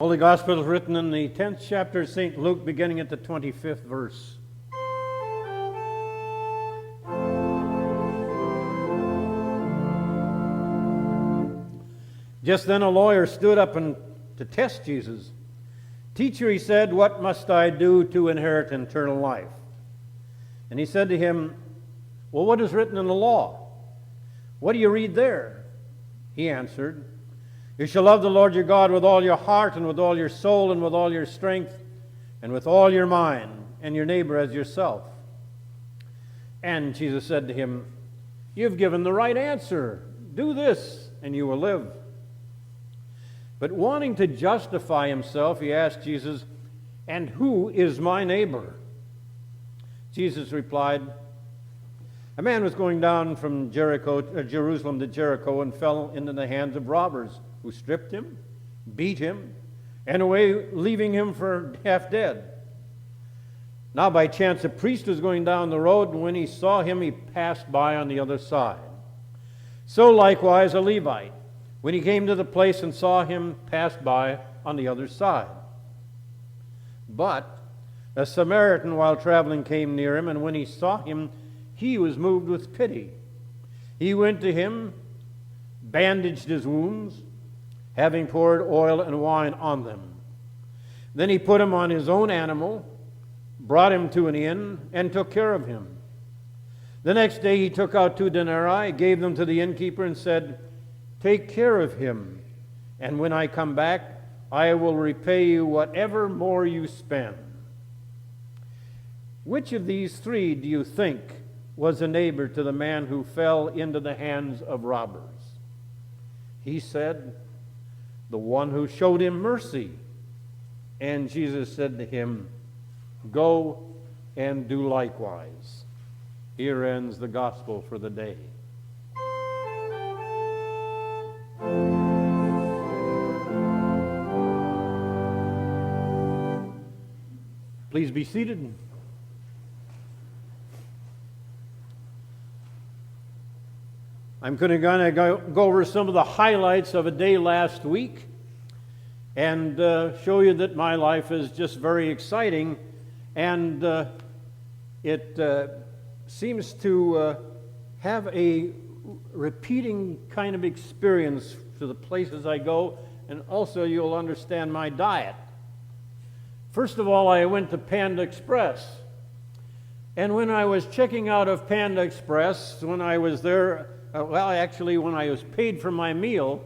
Holy Gospel is written in the 10th chapter of St. Luke, beginning at the 25th verse. Just then a lawyer stood up to test Jesus. "Teacher," he said, "what must I do to inherit eternal life?" And he said to him, "Well, what is written in the law? What do you read there?" He answered, "You shall love the Lord your God with all your heart and with all your soul and with all your strength and with all your mind, and your neighbor as yourself." And Jesus said to him, "You've given the right answer. Do this, and you will live." But wanting to justify himself, he asked Jesus, "And who is my neighbor?" Jesus replied, "A man was going down from Jerusalem to Jericho and fell into the hands of robbers, who stripped him, beat him, and away, leaving him for half dead. Now by chance a priest was going down the road, and when he saw him, he passed by on the other side. So likewise a Levite, when he came to the place and saw him, passed by on the other side. But a Samaritan, while traveling, came near him, and when he saw him, he was moved with pity. He went to him, bandaged his wounds, having poured oil and wine on them. Then he put him on his own animal, brought him to an inn, and took care of him. The next day he took out 2 denarii, gave them to the innkeeper, and said, 'Take care of him, and when I come back, I will repay you whatever more you spend.' Which of these 3 do you think was a neighbor to the man who fell into the hands of robbers?" He said, "The one who showed him mercy." And Jesus said to him, "Go and do likewise." Here ends the gospel for the day. Please be seated. I'm going to go over some of the highlights of a day last week and show you that my life is just very exciting, and it seems to have a repeating kind of experience to the places I go, and also you'll understand my diet. First of all, I went to Panda Express, and when I was checking out of Panda Express, when I was there, when I was paid for my meal,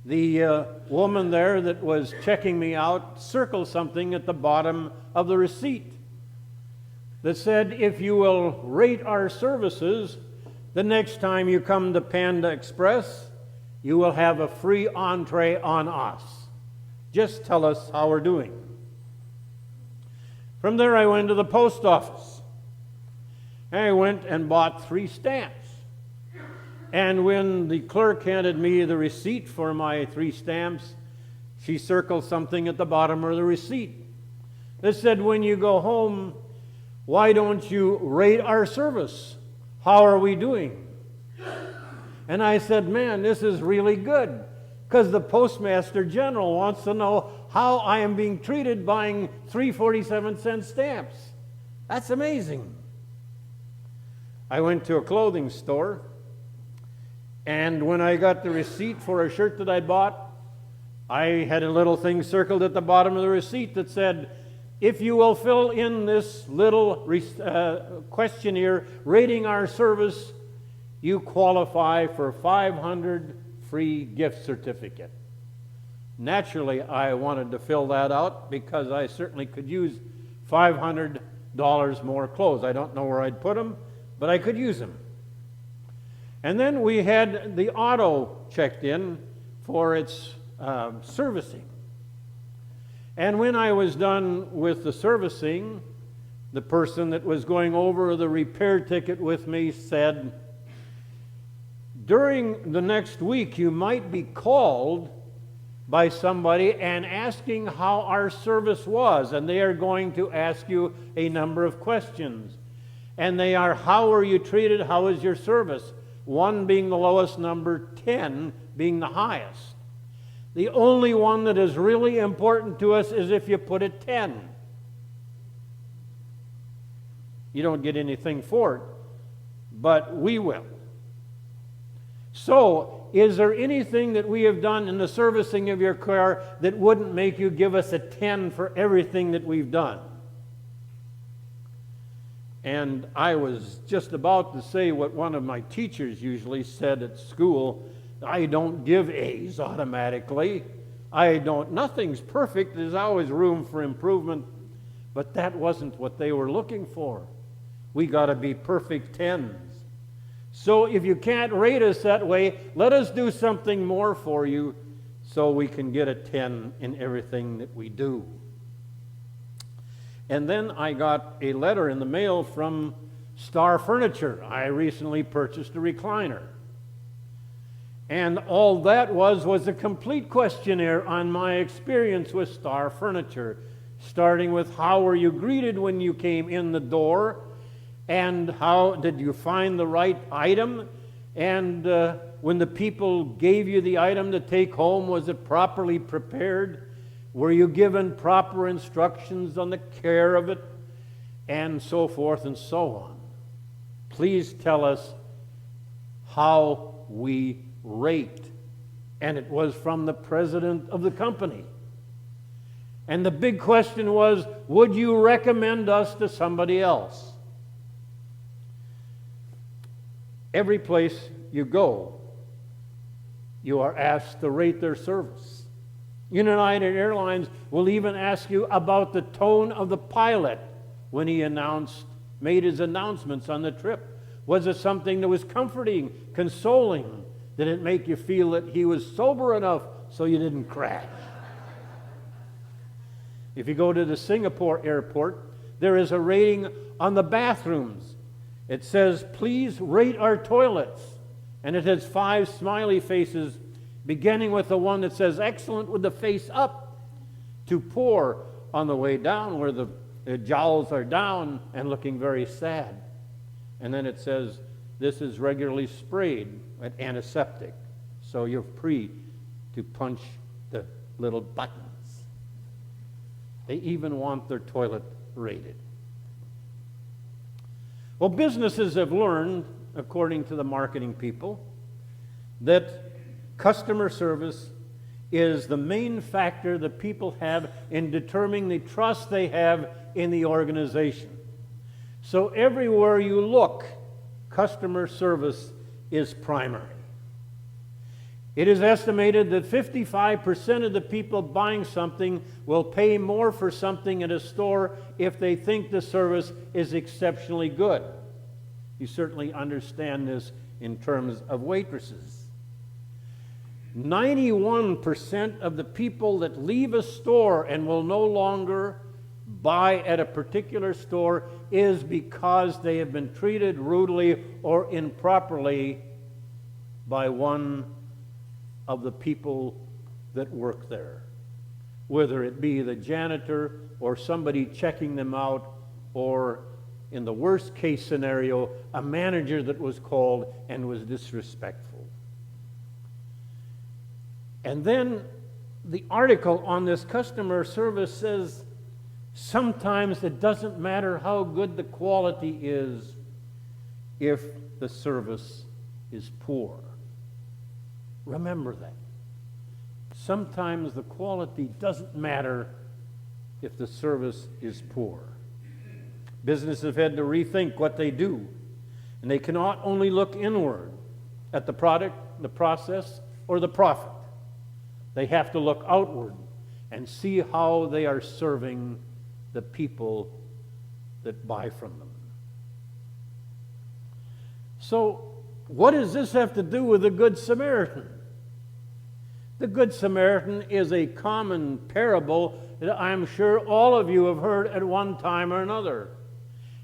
the woman there that was checking me out circled something at the bottom of the receipt that said, "If you will rate our services, the next time you come to Panda Express, you will have a free entree on us. Just tell us how we're doing." From there I went to the post office. I went and bought 3 stamps. And when the clerk handed me the receipt for my 3 stamps, she circled something at the bottom of the receipt that said, "When you go home, why don't you rate our service? How are we doing?" And I said, "Man, this is really good, because the Postmaster General wants to know how I am being treated buying 3 47-cent stamps. That's amazing." I went to a clothing store, and when I got the receipt for a shirt that I bought, I had a little thing circled at the bottom of the receipt that said, "If you will fill in this little questionnaire rating our service, you qualify for 500 free gift certificate." Naturally, I wanted to fill that out because I certainly could use $500 more clothes. I don't know where I'd put them, but I could use them. And then we had the auto checked in for its servicing. And when I was done with the servicing, the person that was going over the repair ticket with me said, "During the next week, you might be called by somebody and asking how our service was, and they are going to ask you a number of questions. And they are, how were you treated? How is your service? 1 being the lowest number, 10 being the highest. The only one that is really important to us is if you put a 10. You don't get anything for it, but we will. So, is there anything that we have done in the servicing of your car that wouldn't make you give us a 10 for everything that we've done? And I was just about to say what one of my teachers usually said at school: I don't give A's automatically. Nothing's perfect. There's always room for improvement. But that wasn't what they were looking for. We got to be perfect 10s. So if you can't rate us that way, let us do something more for you so we can get a 10 in everything that we do. And then I got a letter in the mail from Star Furniture. I recently purchased a recliner. And all that was a complete questionnaire on my experience with Star Furniture, starting with how were you greeted when you came in the door, and how did you find the right item, and when the people gave you the item to take home, was it properly prepared? Were you given proper instructions on the care of it, and so forth and so on? Please tell us how we rate. And it was from the president of the company. And the big question was, would you recommend us to somebody else? Every place you go, you are asked to rate their service. United Airlines will even ask you about the tone of the pilot when he made his announcements on the trip. Was it something that was comforting, consoling? Did it make you feel that he was sober enough so you didn't crash? If you go to the Singapore airport, there is a rating on the bathrooms. It says, please rate our toilets. And it has 5 smiley faces, beginning with the one that says excellent with the face up, to poor on the way down where the jowls are down and looking very sad. And then it says this is regularly sprayed with antiseptic, so you're free to punch the little buttons. They even want their toilet rated. Well, businesses have learned, according to the marketing people, that customer service is the main factor that people have in determining the trust they have in the organization. So everywhere you look, customer service is primary. It is estimated that 55% of the people buying something will pay more for something at a store if they think the service is exceptionally good. You certainly understand this in terms of waitresses. 91% of the people that leave a store and will no longer buy at a particular store is because they have been treated rudely or improperly by one of the people that work there, whether it be the janitor or somebody checking them out, or in the worst case scenario, a manager that was called and was disrespectful. And then the article on this customer service says sometimes it doesn't matter how good the quality is if the service is poor. Remember that. Sometimes the quality doesn't matter if the service is poor. Businesses have had to rethink what they do, and they cannot only look inward at the product, the process, or the profit. They have to look outward and see how they are serving the people that buy from them. So, what does this have to do with the Good Samaritan? The Good Samaritan is a common parable that I'm sure all of you have heard at one time or another.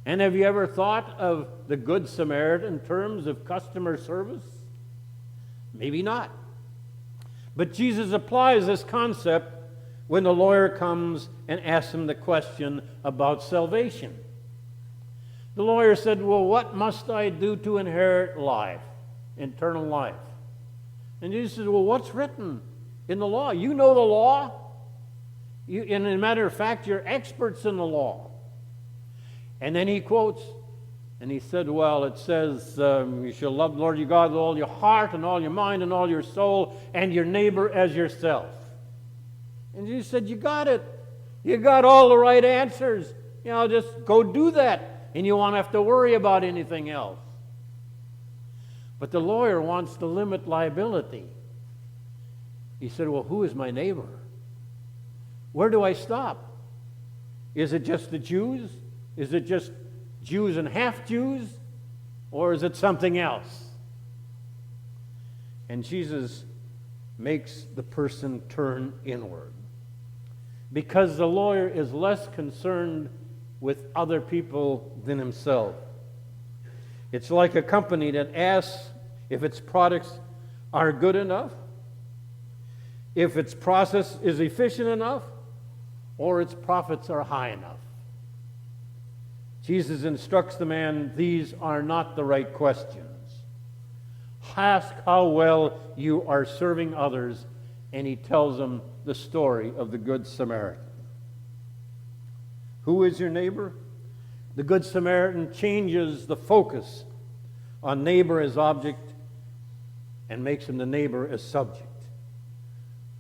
And have you ever thought of the Good Samaritan in terms of customer service? Maybe not. But Jesus applies this concept when the lawyer comes and asks him the question about salvation. The lawyer said, well, what must I do to inherit life, eternal life? And Jesus said, well, what's written in the law. You know the law. And as a matter of fact, you're experts in the law. And then he quotes, and he said, well, it says, you shall love the Lord your God with all your heart and all your mind and all your soul, and your neighbor as yourself. And Jesus said, you got it. You got all the right answers. Just go do that, and you won't have to worry about anything else. But the lawyer wants to limit liability. He said, well, who is my neighbor? Where do I stop? Is it just the Jews? Is it just Jews and half-Jews? Or is it something else? And Jesus makes the person turn inward, because the lawyer is less concerned with other people than himself. It's like a company that asks if its products are good enough, if its process is efficient enough, or its profits are high enough. Jesus instructs the man, these are not the right questions. Ask how well you are serving others, and he tells them the story of the Good Samaritan. Who is your neighbor? The Good Samaritan changes the focus on neighbor as object and makes him the neighbor as subject.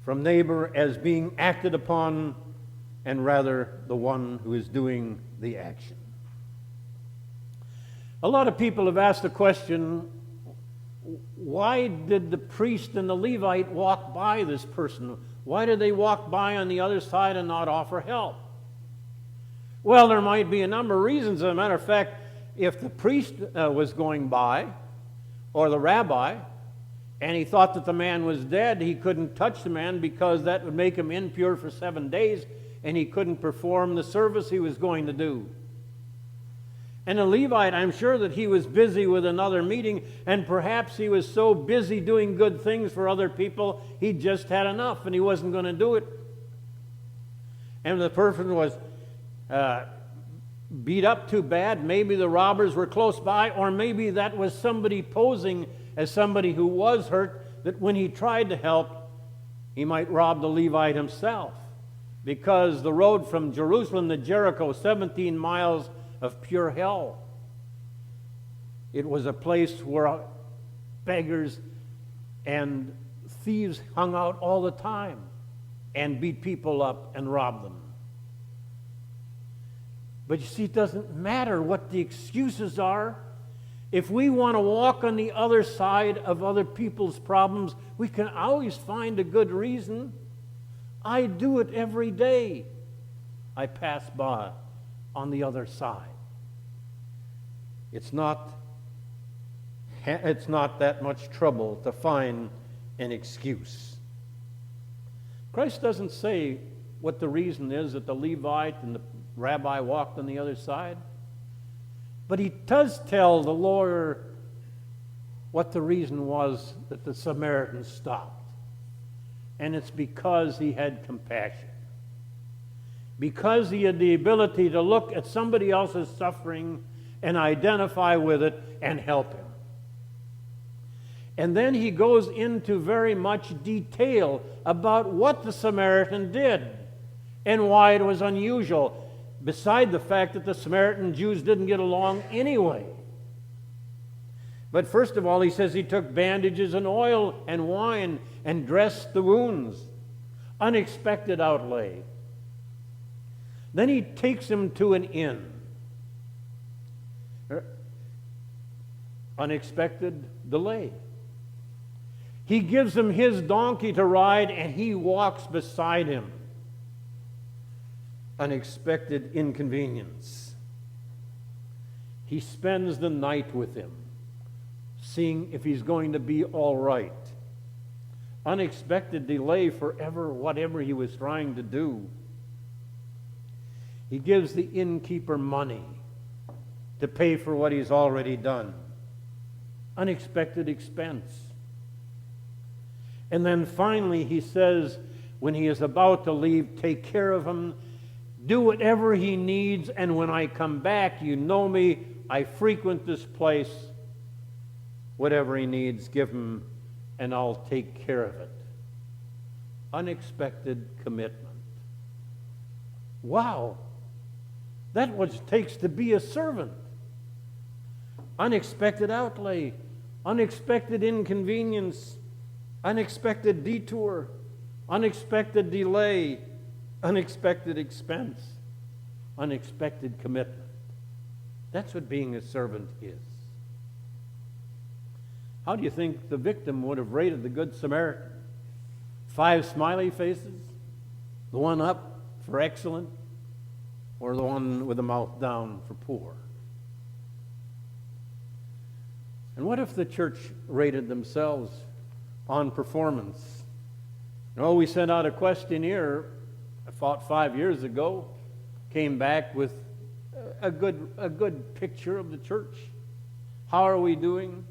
From neighbor as being acted upon, and rather the one who is doing the action. A lot of people have asked the question, why did the priest and the Levite walk by this person? Why did they walk by on the other side and not offer help? Well, there might be a number of reasons. As a matter of fact, if the priest was going by, or the rabbi, and he thought that the man was dead, he couldn't touch the man because that would make him impure for 7 days, and he couldn't perform the service he was going to do. And the Levite, I'm sure that he was busy with another meeting, and perhaps he was so busy doing good things for other people, he just had enough and he wasn't going to do it. And the person was beat up too bad. Maybe the robbers were close by, or maybe that was somebody posing as somebody who was hurt, that when he tried to help, he might rob the Levite himself. Because the road from Jerusalem to Jericho, 17 miles of pure hell. It was a place where beggars and thieves hung out all the time and beat people up and robbed them. But you see, it doesn't matter what the excuses are. If we want to walk on the other side of other people's problems, we can always find a good reason. I do it every day. I pass by on the other side. It's not that much trouble to find an excuse. Christ doesn't say what the reason is that the Levite and the rabbi walked on the other side, but he does tell the lawyer what the reason was that the Samaritan stopped. And it's because he had compassion. Because he had the ability to look at somebody else's suffering and identify with it and help him. And then he goes into very much detail about what the Samaritan did and why it was unusual, beside the fact that the Samaritan Jews didn't get along anyway. But first of all, he says he took bandages and oil and wine and dressed the wounds. Unexpected outlay. Then he takes him to an inn. Unexpected delay. He gives him his donkey to ride, and he walks beside him. Unexpected inconvenience. He spends the night with him, seeing if he's going to be all right. Unexpected delay forever, whatever he was trying to do. He gives the innkeeper money to pay for what he's already done. Unexpected expense. And then finally he says, when he is about to leave, take care of him, do whatever he needs, and when I come back, you know me, I frequent this place. Whatever he needs, give him, and I'll take care of it. unexpected commitment. Wow! That's what it takes to be a servant. Unexpected outlay, unexpected inconvenience, unexpected detour, unexpected delay, unexpected expense, unexpected commitment. That's what being a servant is. How do you think the victim would have rated the Good Samaritan? 5 smiley faces? The one up for excellent? Or the one with the mouth down for poor? And what if the church rated themselves on performance? We sent out a questionnaire about 5 years ago, came back with a good picture of the church. How are we doing?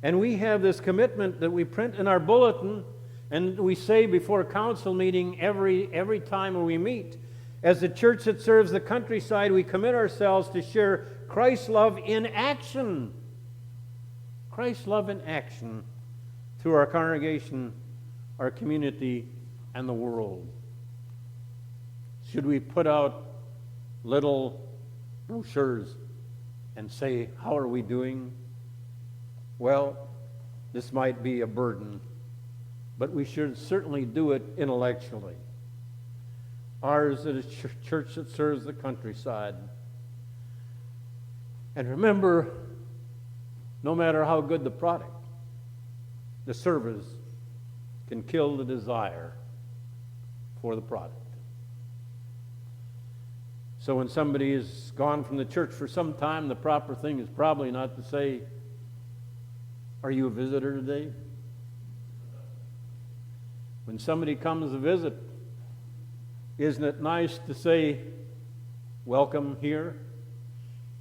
And we have this commitment that we print in our bulletin, and we say before council meeting every time we meet, as the church that serves the countryside, we commit ourselves to share Christ's love in action. Christ's love in action through our congregation, our community, and the world. Should we put out little brochures and say, how are we doing? Well, this might be a burden, but we should certainly do it intellectually. Ours is a church that serves the countryside. And remember, no matter how good the product, the service can kill the desire for the product. So when somebody is gone from the church for some time, the proper thing is probably not to say, are you a visitor today? When somebody comes to visit, isn't it nice to say, welcome here?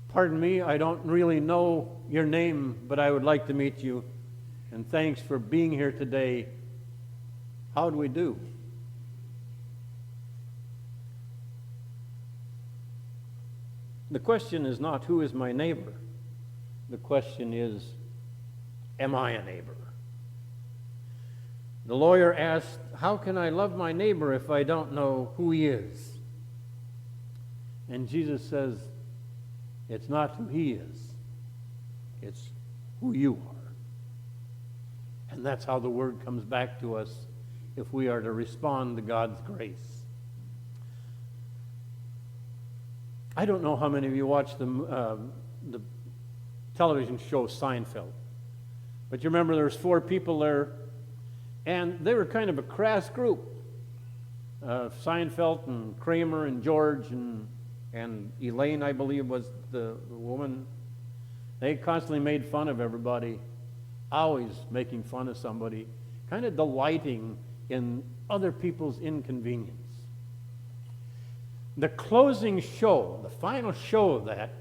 Pardon me, I don't really know your name, but I would like to meet you. And thanks for being here today. How do we do? The question is not, who is my neighbor? The question is, am I a neighbor? The lawyer asked, how can I love my neighbor if I don't know who he is? And Jesus says, it's not who he is, it's who you are. And that's how the word comes back to us if we are to respond to God's grace. I don't know how many of you watch the television show Seinfeld, but you remember there's 4 people there, and they were kind of a crass group. Seinfeld and Kramer and George and Elaine, I believe, was the woman. They constantly made fun of everybody, always making fun of somebody, kind of delighting in other people's inconvenience. The closing show, the final show of that,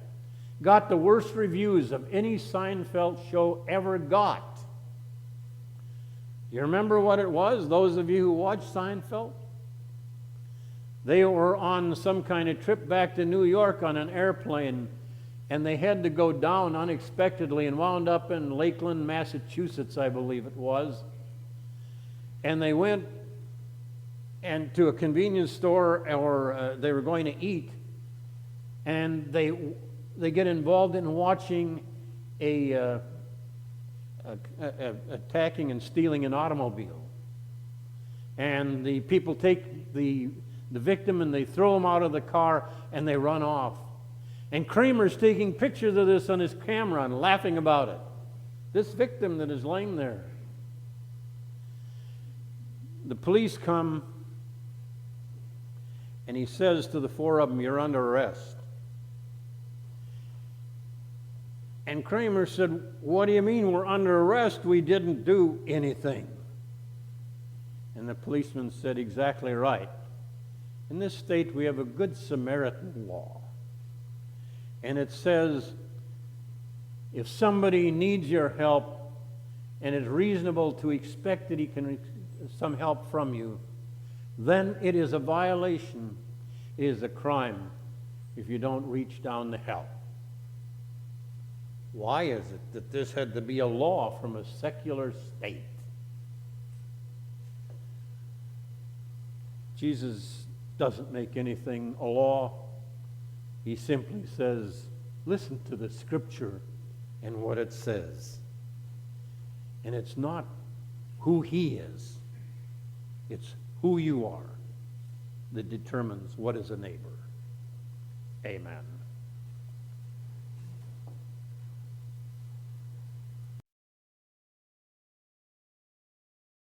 got the worst reviews of any Seinfeld show ever got. You remember what it was, those of you who watched Seinfeld? They were on some kind of trip back to New York on an airplane, and they had to go down unexpectedly and wound up in Lakeland, Massachusetts, I believe it was. And they went and to a convenience store, or they were going to eat, and they get involved in watching attacking and stealing an automobile. And the people take the victim and they throw him out of the car and they run off. And Kramer's taking pictures of this on his camera and laughing about it. This victim that is laying there. The police come, and he says to the 4 of them, you're under arrest. And Kramer said, what do you mean we're under arrest? We didn't do anything. And the policeman said, exactly right. In this state, we have a Good Samaritan law. And it says, if somebody needs your help and it's reasonable to expect that he can some help from you, then it is a violation, it is a crime if you don't reach down to help. Why is it that this had to be a law from a secular state? Jesus doesn't make anything a law. He simply says, listen to the Scripture and what it says. And it's not who he is, it's who you are that determines what is a neighbor. Amen.